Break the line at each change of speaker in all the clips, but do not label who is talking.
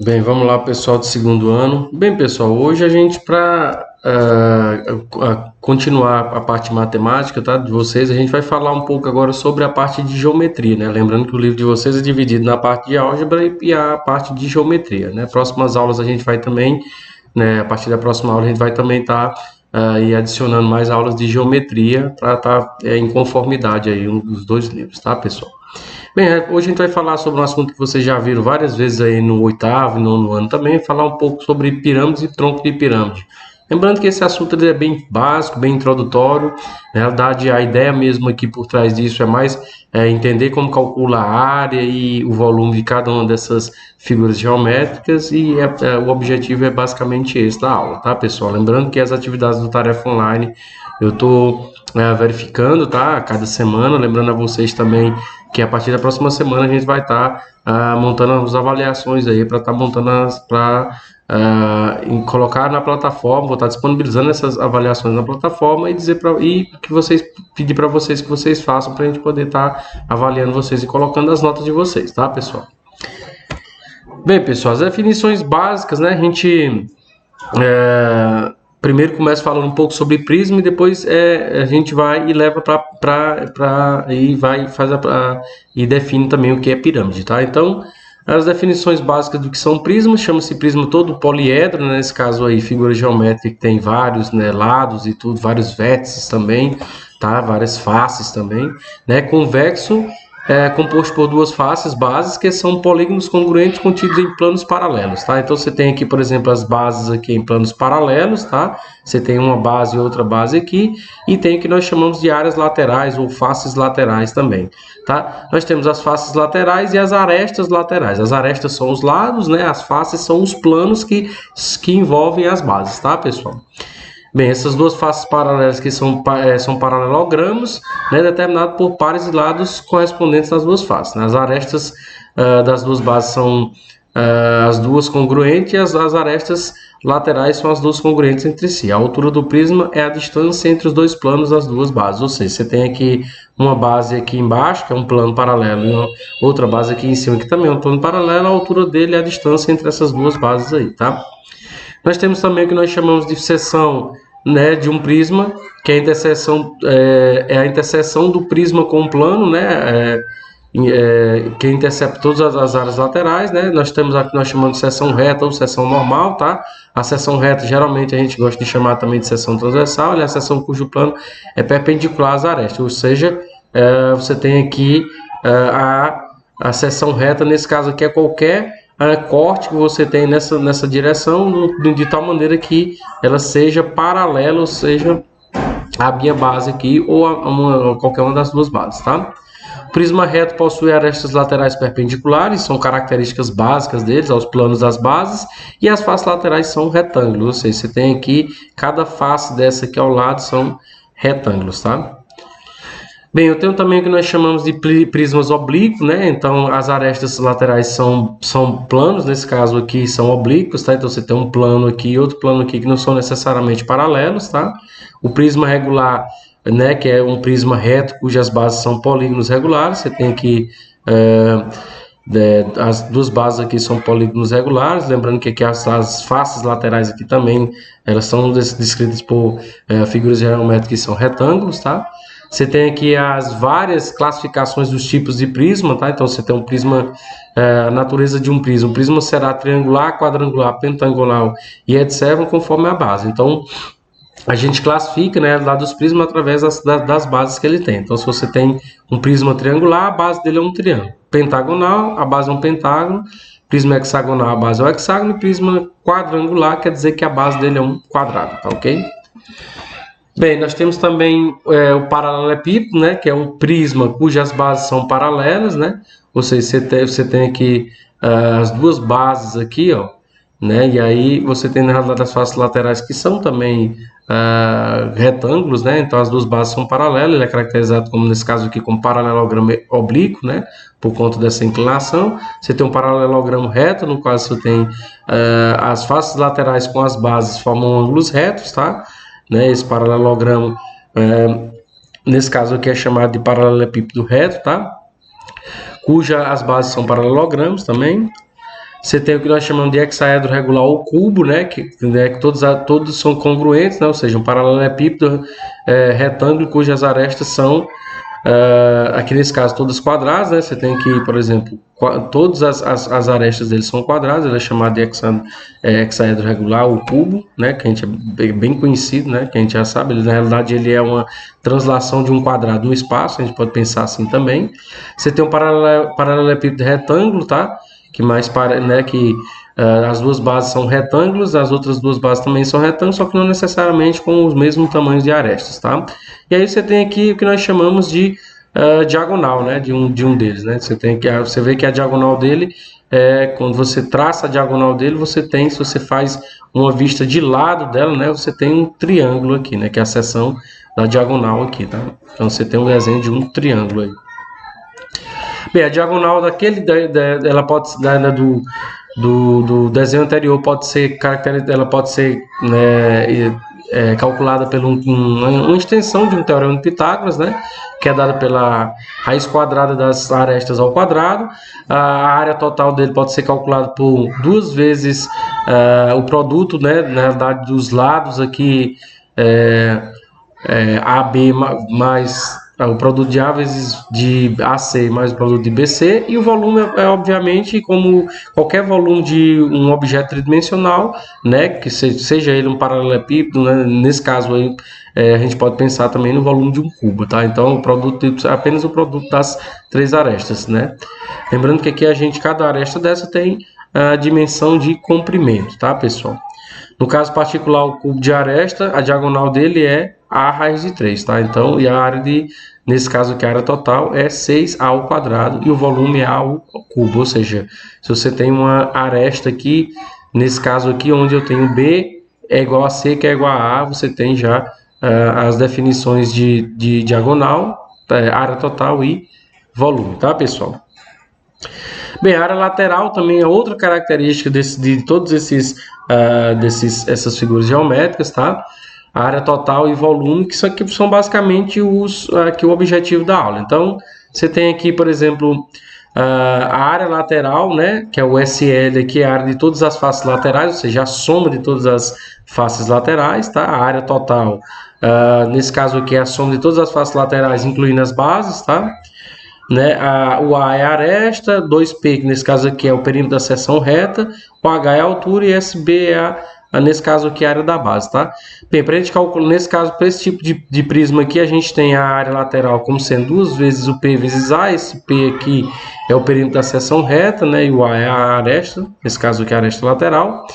Bem, vamos lá, pessoal do segundo ano. Bem, pessoal, hoje a gente, para continuar a parte matemática, tá, de vocês, a gente vai falar um pouco agora sobre a parte de geometria, né? Lembrando que o livro de vocês é dividido na parte de álgebra e a parte de geometria, né? Próximas aulas a gente vai também, né, a partir da próxima aula a gente vai também estar aí adicionando mais aulas de geometria para estar em conformidade aí os dois livros, tá, pessoal? Bem, hoje a gente vai falar sobre um assunto que vocês já viram várias vezes aí no oitavo e nono ano também, falar um pouco sobre pirâmides e tronco de pirâmide. Lembrando que esse assunto ele é bem básico, bem introdutório. Na realidade, a ideia mesmo aqui por trás disso é mais entender como calcula a área e o volume de cada uma dessas figuras geométricas e o objetivo é basicamente esse da aula, tá, pessoal? Lembrando que as atividades do Tarefa Online eu estou verificando, tá, a cada semana. Lembrando a vocês também que a partir da próxima semana a gente vai estar montando as avaliações aí para estar montando para colocar na plataforma, vou estar disponibilizando essas avaliações na plataforma e dizer que vocês pedir para vocês que vocês façam para a gente poder estar avaliando vocês e colocando as notas de vocês, tá, pessoal? Bem, pessoal, as definições básicas, né? A gente primeiro começa falando um pouco sobre prisma e depois a gente vai e leva para e vai faz e define também o que é pirâmide, tá? Então, as definições básicas do que são prismas, chama-se prisma todo poliedro, né? Nesse caso aí, figura geométrica que tem vários, né, lados e tudo, vários vértices também, tá? Várias faces também, né? Convexo composto por duas faces bases que são polígonos congruentes contidos em planos paralelos, tá? Então você tem aqui, por exemplo, as bases aqui em planos paralelos, tá? Você tem uma base e outra base aqui e tem o que nós chamamos de áreas laterais ou faces laterais também, tá? Nós temos as faces laterais e as arestas laterais. As arestas são os lados, né? As faces são os planos que envolvem as bases, tá, pessoal? Bem, essas duas faces paralelas que são paralelogramos, né, determinados por pares de lados correspondentes às duas faces, né? As arestas das duas bases são as duas congruentes e as arestas laterais são as duas congruentes entre si. A altura do prisma é a distância entre os dois planos das duas bases, ou seja, você tem aqui uma base aqui embaixo, que é um plano paralelo, e outra base aqui em cima, que também é um plano paralelo, a altura dele é a distância entre essas duas bases aí, tá? Nós temos também o que nós chamamos de seção, né, de um prisma, que é a interseção do prisma com o plano, né, que intercepta todas as áreas laterais, né. Nós temos a que nós chamamos de seção reta ou seção normal, tá? A seção reta geralmente a gente gosta de chamar também de seção transversal, e a seção cujo plano é perpendicular às arestas, ou seja, você tem aqui a seção reta, nesse caso aqui é qualquer corte que você tem nessa direção, de tal maneira que ela seja paralela, ou seja, a minha base aqui ou qualquer uma das duas bases, tá? O prisma reto possui arestas laterais perpendiculares, são características básicas deles, aos planos das bases, e as faces laterais são retângulos, ou seja, você tem aqui, cada face dessa aqui ao lado são retângulos, tá? Bem, eu tenho também o que nós chamamos de prismas oblíquos, né? Então, as arestas laterais são planos, nesse caso aqui são oblíquos, tá? Então, você tem um plano aqui e outro plano aqui que não são necessariamente paralelos, tá? O prisma regular, né, que é um prisma reto cujas bases são polígonos regulares, você tem aqui as duas bases aqui são polígonos regulares, lembrando que aqui as faces laterais aqui também, elas são descritas por figuras geométricas que são retângulos, tá? Você tem aqui as várias classificações dos tipos de prisma, tá? Então você tem um prisma, a natureza de um prisma. O prisma será triangular, quadrangular, pentangular e etc. conforme a base. Então a gente classifica, né, lá dos prismas através das bases que ele tem. Então se você tem um prisma triangular, a base dele é um triângulo. Pentagonal, a base é um pentágono. Prisma hexagonal, a base é um hexágono. E prisma quadrangular quer dizer que a base dele é um quadrado, tá ok? Bem, nós temos também o paralelepípedo, né, que é um prisma cujas bases são paralelas, né? Ou seja, você tem aqui as duas bases aqui, ó, né? E aí você tem na realidade as faces laterais que são também retângulos, né? Então as duas bases são paralelas, ele é caracterizado como nesse caso aqui como paralelogramo oblíquo, né? Por conta dessa inclinação. Você tem um paralelogramo reto, no qual você tem as faces laterais com as bases formam ângulos retos, tá? Né, esse paralelogramo, nesse caso aqui é chamado de paralelepípedo reto, tá? Cuja as bases são paralelogramos também. Você tem o que nós chamamos de hexaedro regular ou cubo, né, que todos são congruentes, né, ou seja, um paralelepípedo retângulo cujas arestas são, aqui nesse caso, todas quadradas, né, você tem que, por exemplo, todas as arestas deles são quadradas, ele é chamado de hexaedro regular ou cubo, né, que a gente é bem conhecido, né, que a gente já sabe, na realidade ele é uma translação de um quadrado no espaço, a gente pode pensar assim também. Você tem um paralelepípedo retângulo, tá? Que as duas bases são retângulos, as outras duas bases também são retângulos, só que não necessariamente com os mesmos tamanhos de arestas, tá? E aí você tem aqui o que nós chamamos de diagonal, né, de um deles, né? Você vê que a diagonal dele, quando você traça a diagonal dele, se você faz uma vista de lado dela, né, você tem um triângulo aqui, né, que é a seção da diagonal aqui, tá? Então você tem um desenho de um triângulo aí. Bem, a diagonal ela pode do desenho anterior ela pode ser calculada por uma extensão de um teorema de Pitágoras, né, que é dada pela raiz quadrada das arestas ao quadrado. A área total dele pode ser calculada por 2 vezes o produto, né, na verdade, dos lados aqui, AB mais o produto de A vezes de AC mais o produto de BC, e o volume obviamente, como qualquer volume de um objeto tridimensional, né, que seja ele um paralelepípedo, né, nesse caso aí a gente pode pensar também no volume de um cubo, tá? Então o produto apenas o produto das 3 arestas, né? Lembrando que aqui cada aresta dessa tem a dimensão de comprimento, tá, pessoal? No caso particular, o cubo de aresta, a diagonal dele é A raiz de 3, tá? Então, e a área nesse caso aqui, a área total é 6A ao quadrado e o volume é A ao cubo. Ou seja, se você tem uma aresta aqui, nesse caso aqui, onde eu tenho B é igual a C, que é igual a A, você tem já as definições de diagonal, área total e volume, tá, pessoal? Bem, a área lateral também é outra característica de todos essas figuras geométricas, tá? A área total e volume, que são basicamente o objetivo da aula. Então, você tem aqui, por exemplo, a área lateral, né, que é o SL, que é a área de todas as faces laterais, ou seja, a soma de todas as faces laterais, tá? A área total, nesse caso aqui, é a soma de todas as faces laterais, incluindo as bases, tá? Né? O A é a aresta, 2P, que nesse caso aqui é o perímetro da seção reta, o H é a altura e SB é nesse caso aqui a área da base, tá? Bem, para a gente calcular, nesse caso, para esse tipo de prisma aqui, a gente tem a área lateral como sendo 2 vezes o P vezes A, esse P aqui é o perímetro da seção reta, né? E o A é a aresta, nesse caso aqui é a aresta lateral.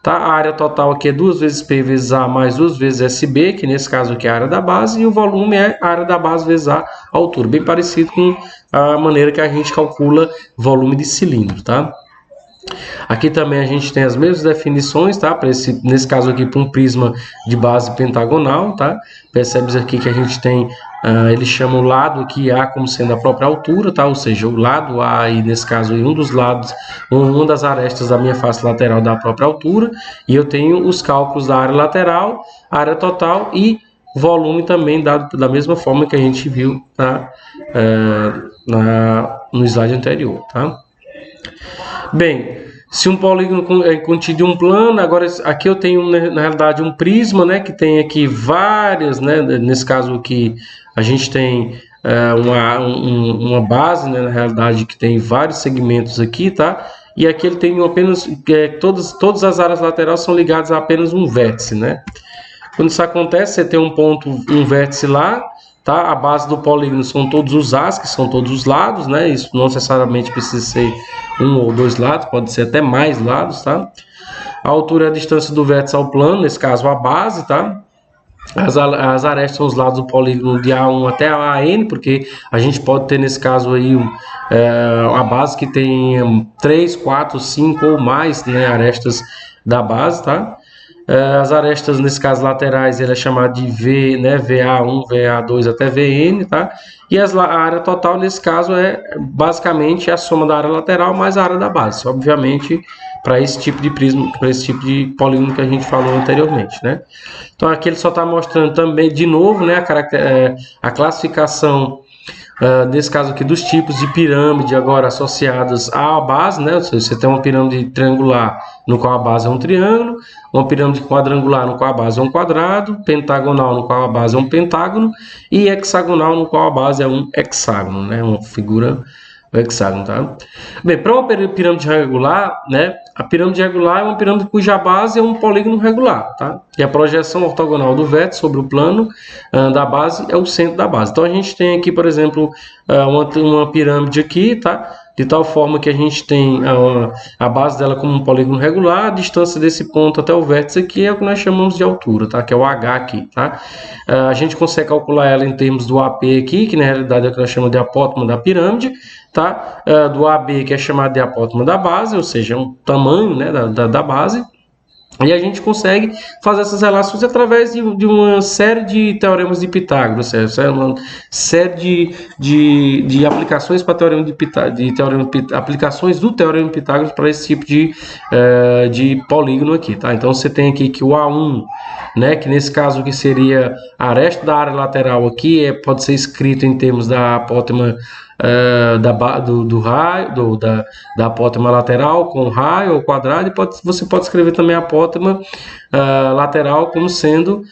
Tá? A área total aqui é 2 vezes P vezes A mais 2 vezes SB, que nesse caso aqui é a área da base, e o volume é a área da base vezes a altura, bem parecido com a maneira que a gente calcula volume de cilindro, tá? Aqui também a gente tem as mesmas definições, tá? Nesse caso aqui, para um prisma de base pentagonal, tá? Percebe aqui que a gente tem, ele chama o lado aqui A como sendo a própria altura, tá? Ou seja, o lado A, e nesse caso, um dos lados, uma das arestas da minha face lateral da própria altura, e eu tenho os cálculos da área lateral, área total e volume também dado da mesma forma que a gente viu, tá? No slide anterior, tá? Bem, se um polígono é contido em um plano, agora aqui eu tenho na realidade um prisma, né, que tem aqui várias, né, nesse caso aqui a gente tem uma base, né, na realidade que tem vários segmentos aqui, tá? E aqui ele tem apenas, todas as áreas laterais são ligadas a apenas um vértice, né? Quando isso acontece, você tem um vértice lá, tá? A base do polígono são todos os As, que são todos os lados, né? Isso não necessariamente precisa ser um ou dois lados, pode ser até mais lados, tá? A altura é a distância do vértice ao plano, nesse caso a base, tá? As arestas são os lados do polígono de A1 até AN, porque a gente pode ter nesse caso aí a base que tem 3, 4, 5 ou mais, né, arestas da base, tá? As arestas, nesse caso laterais, ele é chamado de V, né, VA1, VA2 até VN, tá? E a área total, nesse caso, é basicamente a soma da área lateral mais a área da base, obviamente, para esse tipo de prisma, para esse tipo de polígono que a gente falou anteriormente, né? Então aqui ele só está mostrando também, de novo, né, a classificação nesse caso aqui, dos tipos de pirâmide agora associadas à base, né? Ou seja, você tem uma pirâmide triangular no qual a base é um triângulo, uma pirâmide quadrangular no qual a base é um quadrado, pentagonal no qual a base é um pentágono e hexagonal no qual a base é um hexágono, né? Uma figura hexágono, tá? Bem, para uma pirâmide regular, né? A pirâmide regular é uma pirâmide cuja base é um polígono regular, tá? E a projeção ortogonal do vértice sobre o plano da base é o centro da base. Então a gente tem aqui, por exemplo, uma pirâmide aqui, tá? De tal forma que a gente tem a base dela como um polígono regular, a distância desse ponto até o vértice aqui é o que nós chamamos de altura, tá? Que é o H aqui, tá? A gente consegue calcular ela em termos do AP aqui, que na realidade é o que nós chamamos de apótema da pirâmide, tá? Do AB, que é chamado de apótema da base, ou seja, é um tamanho, né, da base. E a gente consegue fazer essas relações através de uma série de teoremas de Pitágoras, uma série de aplicações para teorema de Pitágoras, aplicações do teorema de Pitágoras para esse tipo de polígono aqui, tá? Então você tem aqui que o A1, né, que nesse caso que seria a aresta da área lateral aqui, pode ser escrito em termos da apótema do raio, da apótema lateral com raio ou quadrado, e você pode escrever também a apótema lateral como sendo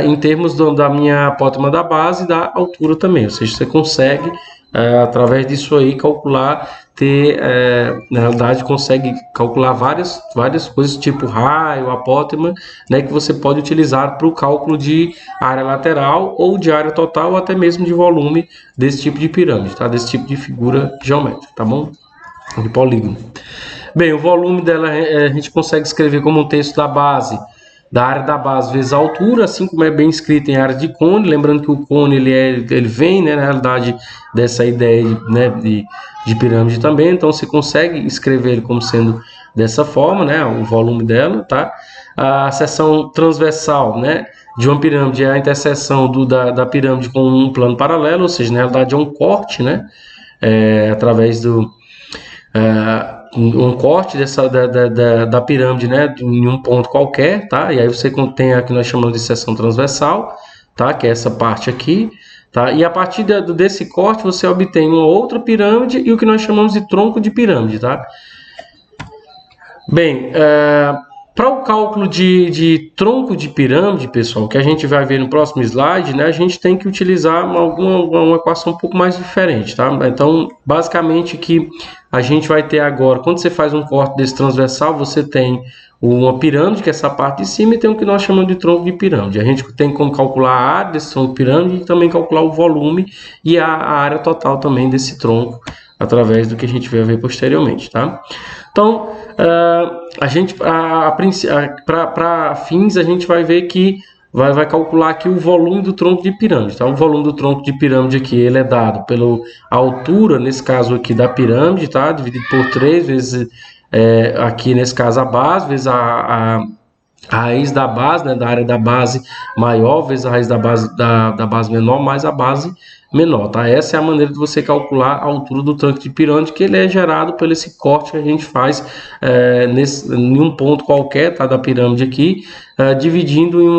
em termos da minha apótema da base e da altura também, ou seja, você consegue através disso aí calcular, na realidade consegue calcular várias coisas tipo raio, apótema, né, que você pode utilizar para o cálculo de área lateral ou de área total ou até mesmo de volume desse tipo de pirâmide, tá? Desse tipo de figura geométrica, tá bom? De polígono. Bem, o volume dela a gente consegue escrever como um terço da base, da área da base vezes a altura, assim como é bem escrito em área de cone, lembrando que o cone ele vem, né, na realidade, dessa ideia, né, de pirâmide também, então você consegue escrever ele como sendo dessa forma, né, o volume dela, tá? A seção transversal, né, de uma pirâmide é a interseção da pirâmide com um plano paralelo, ou seja, na realidade é um corte, né, através do um corte da pirâmide, né, em um ponto qualquer, tá? E aí você tem a que nós chamamos de seção transversal, tá? Que é essa parte aqui, tá? E a partir desse corte você obtém uma outra pirâmide e o que nós chamamos de tronco de pirâmide, tá? Bem, para o cálculo de tronco de pirâmide, pessoal, que a gente vai ver no próximo slide, né, a gente tem que utilizar uma equação um pouco mais diferente, tá? Então, basicamente, que a gente vai ter agora, quando você faz um corte desse transversal, você tem uma pirâmide, que é essa parte de cima, e tem o que nós chamamos de tronco de pirâmide. A gente tem como calcular a área desse tronco de pirâmide e também calcular o volume e a área total também desse tronco, através do que a gente vai ver posteriormente, tá? Então, para fins, a gente vai ver que vai calcular aqui o volume do tronco de pirâmide, tá? O volume do tronco de pirâmide aqui, ele é dado pela altura, nesse caso aqui, da pirâmide, tá? Dividido por 3 vezes, aqui nesse caso, a base, vezes a raiz da base, né, da área da base maior, vezes a raiz da base menor, mais a base menor, tá? Essa é a maneira de você calcular a altura do tronco de pirâmide, que ele é gerado pelo esse corte que a gente faz em um ponto qualquer, tá, da pirâmide aqui, dividindo em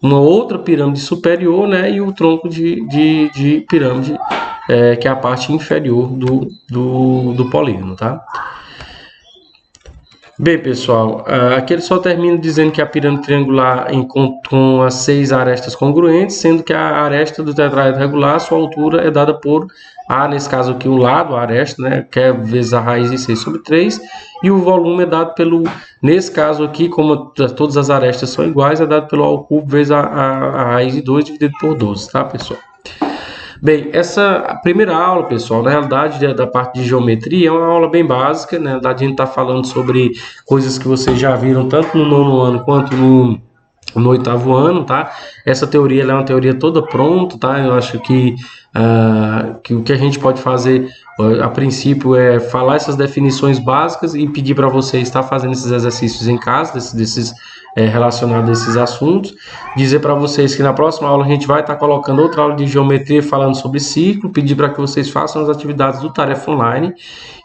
uma outra pirâmide superior, né, e o tronco de pirâmide, que é a parte inferior do polígono, tá? Bem, pessoal, aqui ele só termina dizendo que a pirâmide triangular com as 6 arestas congruentes, sendo que a aresta do tetraedro regular, sua altura é dada por A, nesse caso aqui, o lado, a aresta, né, que é vezes a raiz de 6 sobre 3, e o volume é dado nesse caso aqui, como todas as arestas são iguais, é dado pelo A ao cubo vezes a raiz de 2 dividido por 12, tá, pessoal? Bem, essa primeira aula, pessoal, na realidade, da parte de geometria, é uma aula bem básica, né? Na verdade, a gente está falando sobre coisas que vocês já viram tanto no 9º ano quanto no 8º ano, tá? Essa teoria ela é uma teoria toda pronta, tá? Eu acho que o que a gente pode fazer a princípio é falar essas definições básicas e pedir para vocês estar fazendo esses exercícios em casa, relacionados a esses assuntos. Dizer para vocês que na próxima aula a gente vai estar colocando outra aula de geometria falando sobre círculo, pedir para que vocês façam as atividades do Tarefa Online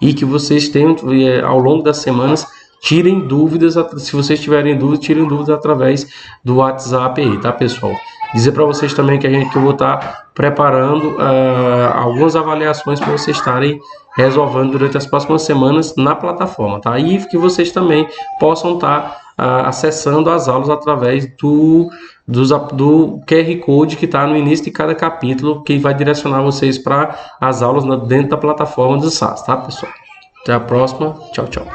e que vocês tenham, ao longo das semanas, tirem dúvidas, se vocês tiverem dúvidas, tirem dúvidas através do WhatsApp aí, tá, pessoal? Dizer para vocês também que eu vou estar preparando algumas avaliações para vocês estarem resolvendo durante as próximas semanas na plataforma, tá? E que vocês também possam estar acessando as aulas através do QR Code que está no início de cada capítulo, que vai direcionar vocês para as aulas dentro da plataforma do SAS, tá, pessoal? Até a próxima. Tchau, tchau.